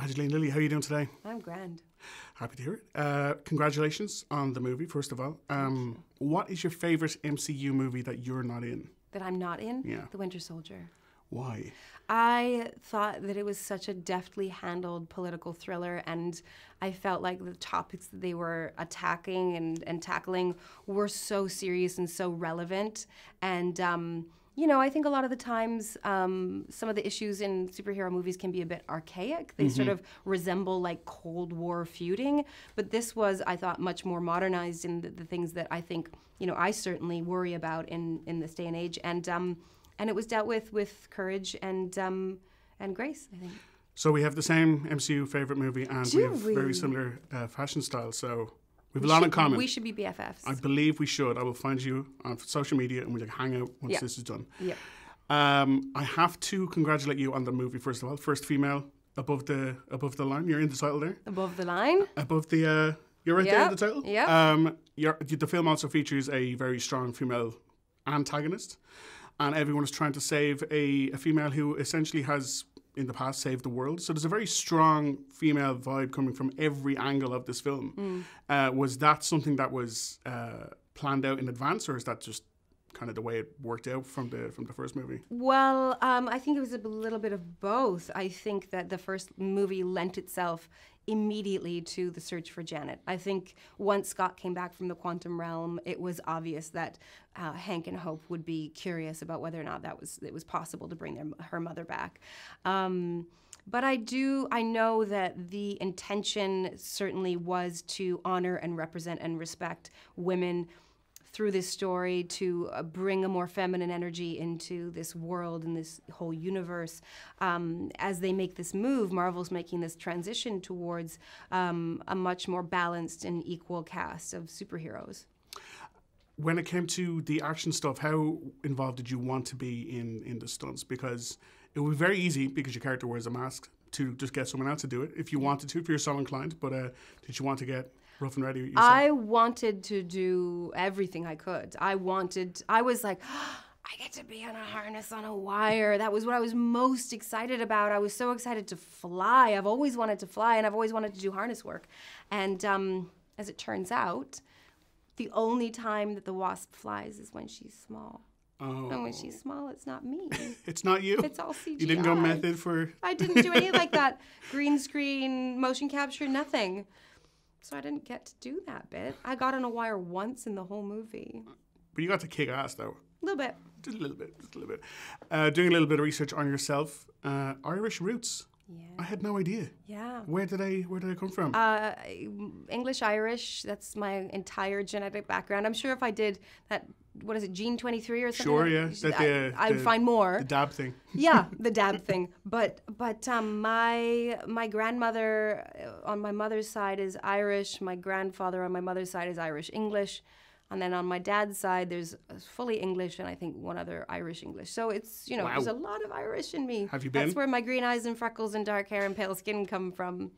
Evangeline Lilly, how are you doing today? I'm grand. Happy to hear it. Congratulations on the movie, first of all. What is your favourite MCU movie that you're not in? That I'm not in? Yeah. The Winter Soldier. Why? I thought that it was such a deftly handled political thriller, and I felt like the topics that they were attacking and tackling were so serious and so relevant. And, you know, I think a lot of the times some of the issues in superhero movies can be a bit archaic. They sort of resemble like Cold War feuding. But this was, I thought, much more modernized in the things that I think, you know, I certainly worry about in this day and age. And it was dealt with courage and grace, I think. So we have the same MCU favourite movie, and we have very similar fashion style, so we have a lot in common. We should be BFFs. I believe we should. I will find you on social media and we'll hang out once this is done. Yep. I have to congratulate you on the movie, first of all. First female above the line. You're in the title there. Above the line? Above the... you're right there in the title? Yeah. The film also features a very strong female antagonist, and everyone is trying to save a female who essentially has, in the past, saved the world. So there's a very strong female vibe coming from every angle of this film. Was that something that was planned out in advance, or is that just kind of the way it worked out from the first movie? Well, I think it was a little bit of both. I think that the first movie lent itself immediately to the search for Janet. I think once Scott came back from the quantum realm, it was obvious that Hank and Hope would be curious about whether or not it was possible to bring her mother back. But I know that the intention certainly was to honor and represent and respect women through this story, to bring a more feminine energy into this world and this whole universe. As they make this move, Marvel's making this transition towards a much more balanced and equal cast of superheroes. When it came to the action stuff, how involved did you want to be in the stunts? Because it would be very easy, because your character wears a mask, to just get someone else to do it if you wanted to, if you're so inclined. But did you want to get rough and ready yourself? I wanted to do everything I could. I was like, I get to be on a harness on a wire. That was what I was most excited about. I was so excited to fly. I've always wanted to fly, and I've always wanted to do harness work. And as it turns out, the only time that the Wasp flies is when she's small. Oh. And when she's small, it's not me. It's not you? It's all CGI. You didn't go method for... I didn't do any like that. Green screen, motion capture, nothing. So I didn't get to do that bit. I got on a wire once in the whole movie. But you got to kick ass, though. A little bit. Just a little bit. Doing a little bit of research on yourself. Irish roots. Yeah. I had no idea. Yeah. Where did I come from? English, Irish. That's my entire genetic background. I'm sure if I did that, what is it, Gene 23 or something? Sure, yeah. I'd find more. The dab thing. Yeah, the dab thing. But my grandmother on my mother's side is Irish. My grandfather on my mother's side is Irish English. And then on my dad's side, there's fully English and I think one other Irish English. So it's, you know, There's a lot of Irish in me. Have you been? That's where my green eyes and freckles and dark hair and pale skin come from.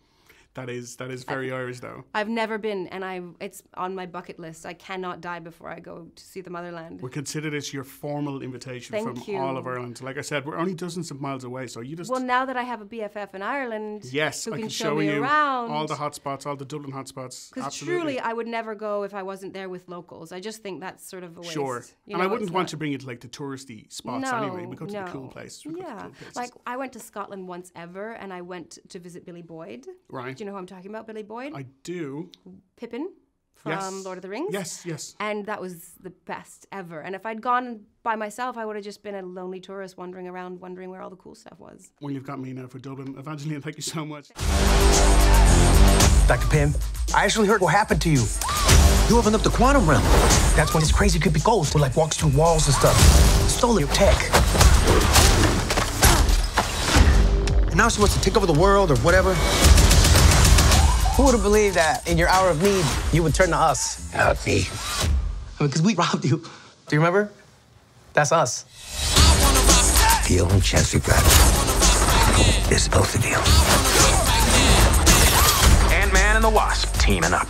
That is very Irish, though. I've never been, and it's on my bucket list. I cannot die before I go to see the motherland. We consider this your formal invitation Thank you. all of Ireland. Like I said, we're only dozens of miles away, so you just... Well, now that I have a BFF in Ireland, yes, who I can can show you around. all the hotspots, all the Dublin hotspots. Because truly, I would never go if I wasn't there with locals. I just think that's sort of a waste. Sure. And I wouldn't want to bring you to like the touristy spots anyway. We go to the cool places. Yeah. Like I went to Scotland once ever, and I went to visit Billy Boyd. Right. Do you know who I'm talking about, Billy Boyd? I do. Pippin from Lord of the Rings. Yes. And that was the best ever. And if I'd gone by myself, I would have just been a lonely tourist wandering around, wondering where all the cool stuff was. Well, you've got me now for Dublin. Evangeline, thank you so much. Dr. Pym, I actually heard what happened to you. You opened up the quantum realm. That's when this crazy creepy ghost who like walks through walls and stuff. Stole your tech. And now she wants to take over the world or whatever. Who would have believed that in your hour of need, you would turn to us? Not me. Because we robbed you. Do you remember? That's us. The only chance we've got is both of you. Ant-Man and the Wasp teaming up.